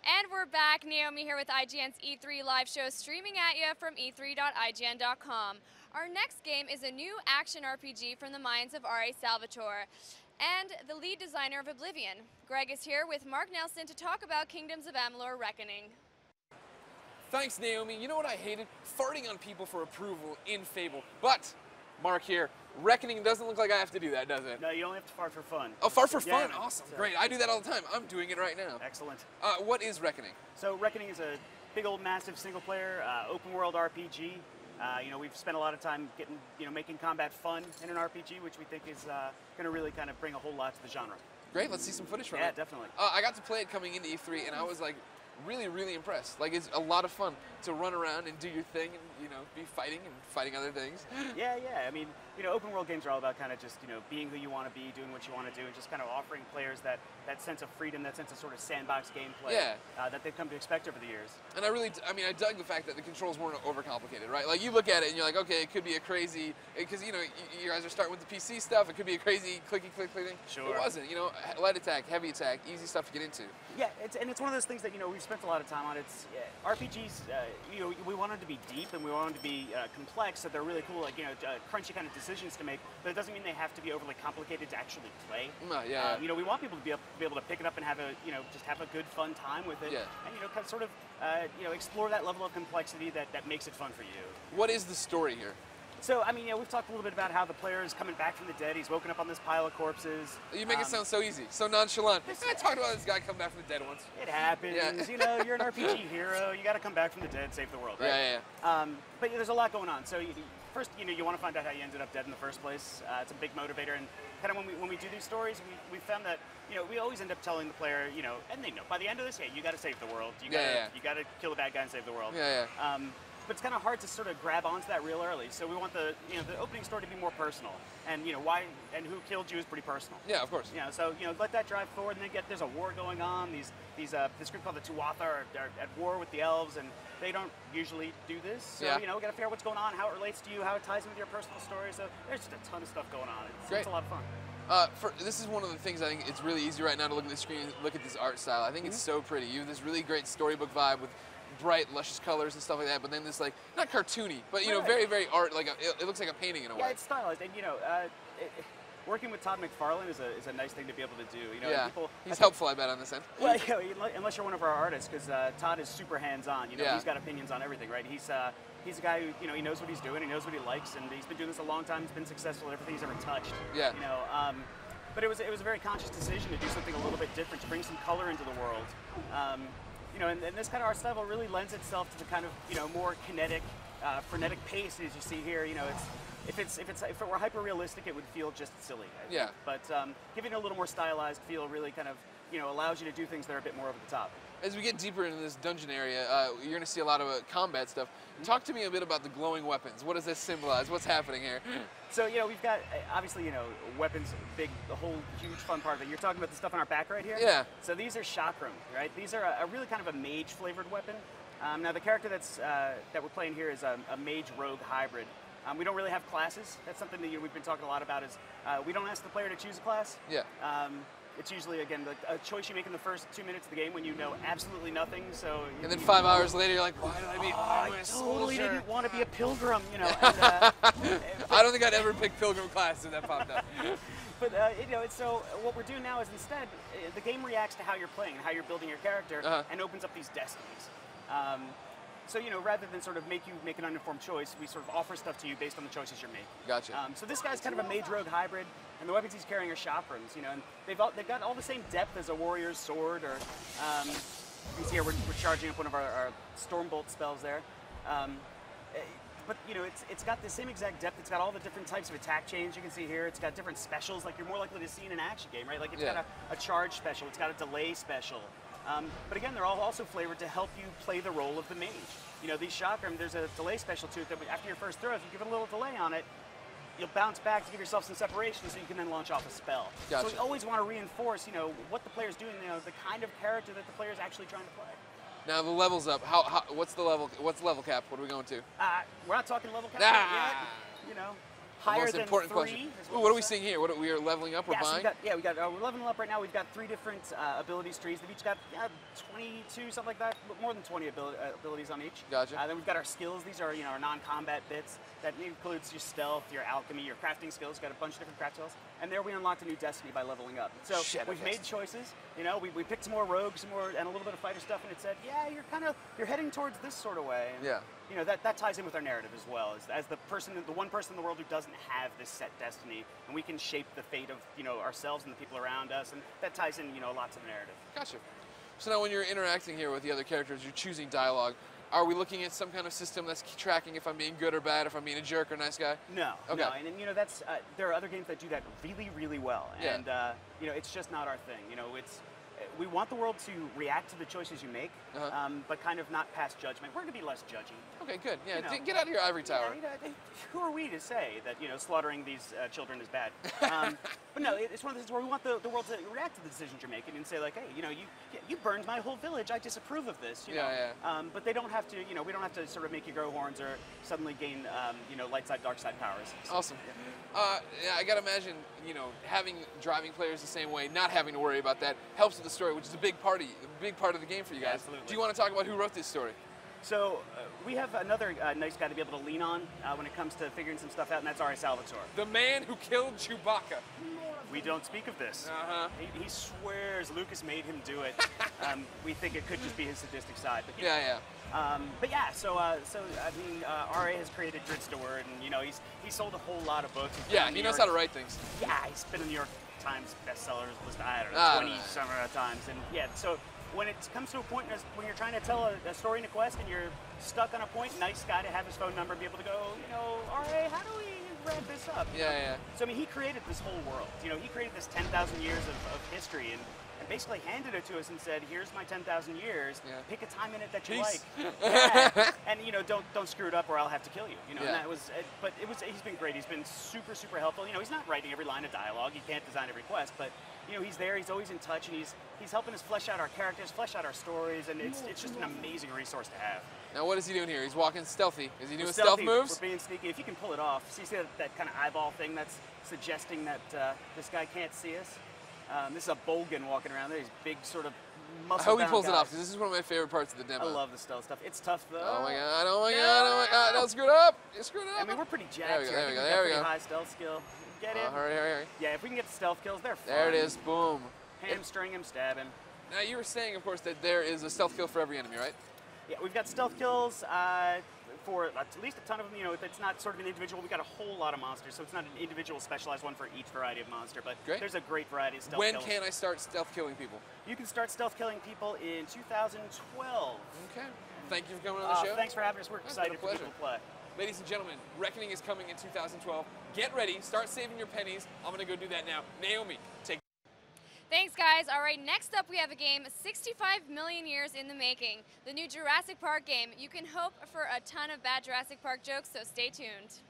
And we're back. Naomi here with IGN's E3 live show, streaming at you from e3.ign.com. Our next game is a new action RPG from the minds of R.A. Salvatore and the lead designer of Oblivion. Greg is here with Mark Nelson to talk about Kingdoms of Amalur Reckoning. Thanks, Naomi. You know what I hated? Farting on people for approval in Fable. But, Mark here, Reckoning doesn't look like I have to do that, does it? No, you only have to fart for fun. Oh, fart for fun? Yeah, Awesome. Great. I do that all the time. I'm doing it right now. Excellent. What is Reckoning? So Reckoning is a big old massive single player open world RPG. We've spent a lot of time making combat fun in an RPG, which we think is going to really kind of bring a whole lot to the genre. Great. Let's see some footage from it. Yeah, definitely. I got to play it coming into E3, and I was like, really, really impressed. Like, it's a lot of fun to run around and do your thing and, be fighting other things. Yeah. I mean, open world games are all about kind of just, being who you want to be, doing what you want to do, and just kind of offering players that sense of freedom, that sense of sort of sandbox gameplay that they've come to expect over the years. And I dug the fact that the controls weren't overcomplicated, right? Like, you look at it and you're like, okay, it could be a crazy, because, you guys are starting with the PC stuff, it could be a crazy clicky thing. Sure. It wasn't, light attack, heavy attack, easy stuff to get into. Yeah, it's one of those things that, we've spent a lot of time on. It's RPGs, we want them to be deep and we want them to be complex, so they're really cool, like, crunchy kind of decisions to make, but it doesn't mean they have to be overly complicated to actually play. We want people to be able to pick it up and have just have a good, fun time with it, and, kind of sort of, explore that level of complexity that makes it fun for you. What is the story here? So, we've talked a little bit about how the player is coming back from the dead. He's woken up on this pile of corpses. You make it sound so easy, so nonchalant. I talked about this guy come back from the dead once. It happens. Yeah. You're an RPG hero. You got to come back from the dead, save the world, right? Yeah. But there's a lot going on. So, first, you want to find out how you ended up dead in the first place. It's a big motivator. And kind of when we do these stories, we found that we always end up telling the player, and they know by the end of this, you got to save the world. You got to kill the bad guy and save the world. But it's kind of hard to sort of grab onto that real early. So we want the opening story to be more personal, and why and who killed you is pretty personal. Yeah, of course. So let that drive forward, and then there's a war going on. This group called the Tuatha are at war with the elves, and they don't usually do this. So we got to figure out what's going on, how it relates to you, how it ties in with your personal story. So there's just a ton of stuff going on. It's a lot of fun. This is one of the things I think it's really easy right now to look at the screen and look at this art style. I think it's so pretty. You have this really great storybook vibe with bright, luscious colors and stuff like that, but then this, like, not cartoony, but, very, very art, like, it looks like a painting in a way. Yeah, it's stylized, and, working with Todd McFarlane is a nice thing to be able to do. He's helpful, I bet, on this end. Well, unless you're one of our artists, because Todd is super hands-on. He's got opinions on everything, right? He's a guy who, he knows what he's doing, he knows what he likes, and he's been doing this a long time. He's been successful at everything he's ever touched. Yeah. But it was a very conscious decision to do something a little bit different, to bring some color into the world. And this kind of art style really lends itself to the kind of more kinetic, frenetic pace as you see here. If it were hyper realistic, it would feel just silly. I think. But giving it a little more stylized feel really kind of allows you to do things that are a bit more over the top. As we get deeper into this dungeon area, you're going to see a lot of combat stuff. Talk to me a bit about the glowing weapons. What does this symbolize? What's happening here? So, we've got, obviously, weapons, the whole huge fun part of it. You're talking about the stuff on our back right here? Yeah. So these are chakram, right? These are a really kind of a mage-flavored weapon. Now, the character that we're playing here is a mage-rogue hybrid. We don't really have classes. That's something that we've been talking a lot about is we don't ask the player to choose a class. Yeah. It's usually, again, a choice you make in the first 2 minutes of the game when you know absolutely nothing. So. And then 5 hours later, you're like, why did I be? I totally didn't want to be a pilgrim, And, I don't think I'd ever pick pilgrim class if that popped up. But so what we're doing now is instead the game reacts to how you're playing, how you're building your character, and opens up these destinies. So rather than sort of make you make an uninformed choice, we sort of offer stuff to you based on the choices you're making. Gotcha. So this guy's kind of a mage-rogue hybrid, and the weapons he's carrying are chakrams. And they've got all the same depth as a warrior's sword, or you see here we're charging up one of our Stormbolt spells there. But it's got the same exact depth. It's got all the different types of attack chains you can see here. It's got different specials, like you're more likely to see in an action game, right? Like it's got a charge special. It's got a delay special. But again, they're all also flavored to help you play the role of the mage. These chakram, there's a delay special to it that after your first throw, if you give it a little delay on it, you'll bounce back to give yourself some separation so you can then launch off a spell. Gotcha. So we always want to reinforce, what the player's doing, the kind of character that the player's actually trying to play. Now the level's up. What's the level? What's level cap? What are we going to? We're not talking level cap yet. Higher most than important 3 question. is Ooh, what are we said. seeing here? We are leveling up. We're Yeah, so buying. we're leveling up right now. We've got 3 different abilities trees. They've each got 22, something like that, but more than 20 abilities on each. Gotcha. Then we've got our skills. These are our non-combat bits. That includes your stealth, your alchemy, your crafting skills. Got a bunch of different craft skills. And there we unlocked a new destiny by leveling up. So we've made choices. We picked some more rogues, and a little bit of fighter stuff, and it said, yeah, you're heading towards this sort of way. And, Yeah. That ties in with our narrative as well. As the one person in the world who doesn't have this set destiny, and we can shape the fate of ourselves and the people around us, and that ties in lots of the narrative. Gotcha. So now when you're interacting here with the other characters, you're choosing dialogue. Are we looking at some kind of system that's tracking if I'm being good or bad, if I'm being a jerk or nice guy? No. Okay. No, and that's there are other games that do that really, really well, Yeah. and it's just not our thing. We want the world to react to the choices you make, but kind of not pass judgment. We're going to be less judgy. Okay, good. Yeah, get out of your ivory tower. Who are we to say that slaughtering these children is bad? But no, it's one of those where we want the world to react to the decisions you're making and say like, hey, you burned my whole village. I disapprove of this. But they don't have to. We don't have to sort of make you grow horns or suddenly gain light side, dark side powers. So, Awesome. I gotta imagine, having driving players the same way, not having to worry about that, helps with the story, which is a big part of the game for you guys. Absolutely. Do you want to talk about who wrote this story? So we have another nice guy to be able to lean on when it comes to figuring some stuff out, and that's R.A. Salvatore. The man who killed Chewbacca. We don't speak of this. He swears Lucas made him do it. We think it could just be his sadistic side. But so R.A. has created Dred Stewart, and he's sold a whole lot of books. Yeah, he knows how to write things. Yeah, he's been in the New York Times bestsellers list, I don't know, 20 some times, and so when it comes to a point when you're trying to tell a story in a quest and you're stuck on a point, nice guy to have his phone number and be able to go, R.A., how do we wrap this up? So he created this whole world. He created this 10,000 years of history and basically handed it to us and said, here's my 10,000 years, pick a time in it that you like. And don't screw it up or I'll have to kill you. And that was, he's been great. He's been super, super helpful. He's not writing every line of dialogue. He can't design every quest, but he's there, he's always in touch, and he's helping us flesh out our characters, flesh out our stories, and it's just an amazing resource to have. Now what is he doing here? He's walking stealthy. Is he doing stealth moves? We're being sneaky. If you can pull it off. So you see that kind of eyeball thing that's suggesting that this guy can't see us? This is a Bolgan walking around there. He's big, sort of muscle. I hope he pulls it off, because this is one of my favorite parts of the demo. I love the stealth stuff. It's tough, though. Oh my god, oh my god, oh my god. Don't screw it up. You screwed it up. I mean, we're pretty jacked here. There we go, there we go. High stealth skill. Get it? Hurry. Yeah, if we can get the stealth kills, they're fun. There it is, boom. Hamstring him, stab him. Now, you were saying, of course, that there is a stealth kill for every enemy, right? Yeah, we've got stealth kills for at least a ton of them. It's not sort of an individual. We've got a whole lot of monsters, so it's not an individual specialized one for each variety of monster, but there's a great variety of stealth kills. When can I start stealth killing people? You can start stealth killing people in 2012. Okay. Thank you for coming on the show. Thanks for having us. We're excited for people to play. Ladies and gentlemen, Reckoning is coming in 2012. Get ready. Start saving your pennies. I'm going to go do that now. Naomi, take. Thanks, guys. All right, next up we have a game 65 million years in the making. The new Jurassic Park game. You can hope for a ton of bad Jurassic Park jokes, so stay tuned.